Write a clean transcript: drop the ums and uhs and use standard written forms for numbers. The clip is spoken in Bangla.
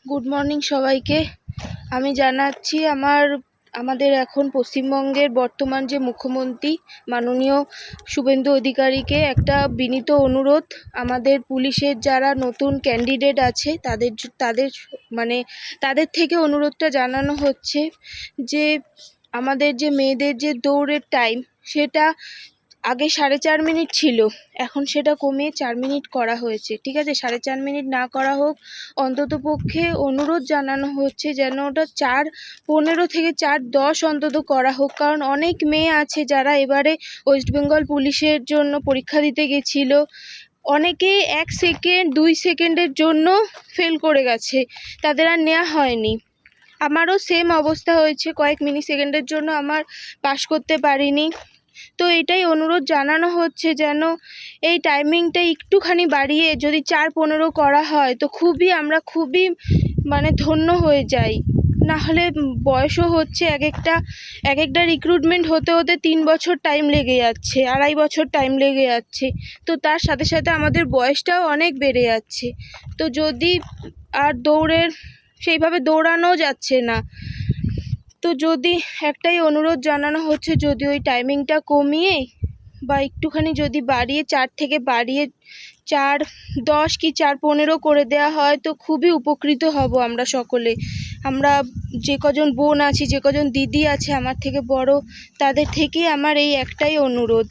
গুড মর্নিং সবাইকে। আমি জানাচ্ছি আমাদের এখন পশ্চিমবঙ্গের বর্তমান যে মুখ্যমন্ত্রী মাননীয় শুভেন্দু অধিকারীকে একটা বিনীত অনুরোধ। আমাদের পুলিশের যারা নতুন ক্যান্ডিডেট আছে তাদের থেকে অনুরোধটা জানানো হচ্ছে যে আমাদের যে মেয়েদের যে দৌড়ের টাইম, সেটা আগে 4.5 মিনিট ছিল, এখন সেটা কমিয়ে 4 মিনিট করা হয়েছে। ঠিক আছে, 4.5 মিনিট না করা হোক, অন্তত পক্ষে অনুরোধ জানানো হচ্ছে যেন ওটা 4:15 থেকে 4:10 অন্তত করা হোক। কারণ অনেক মেয়ে আছে যারা এবারে ওয়েস্ট বেঙ্গল পুলিশের জন্য পরীক্ষা দিতে গেছিল, অনেকে 1 সেকেন্ড 2 সেকেন্ডের জন্য ফেল করে গেছে, তাদের আর নেওয়া হয়নি। আমারও সেম অবস্থা হয়েছে, কয়েক মিলি সেকেন্ডের জন্য আমার পাস করতে পারিনি। তো এটাই অনুরোধ জানানো হচ্ছে যেন এই টাইমিংটা একটুখানি বাড়িয়ে যদি 4:15 করা হয় তো আমরা খুবই ধন্য হয়ে যাই। না হলে বয়সও হচ্ছে, এক একটা রিক্রুটমেন্ট হতে 3 বছর টাইম লেগে যাচ্ছে, 2.5 বছর টাইম লেগে যাচ্ছে। তো তার সাথে সাথে আমাদের বয়সটাও অনেক বেড়ে যাচ্ছে। তো যদি আর সেইভাবে দৌড়ানো যাচ্ছে না, তো যদি একটাই অনুরোধ জানানো হচ্ছে, যদি ওই টাইমিংটা কমিয়ে বা একটুখানি যদি বাড়িয়ে 4 থেকে বাড়িয়ে 4:10 কি 4:15 করে দেওয়া হয় তো খুবই উপকৃত হব আমরা সকলে। আমরা যে কজন বোন আছি, যে কজন দিদি আছে আমার থেকে বড়, তাদের থেকে আমার এই একটাই অনুরোধ।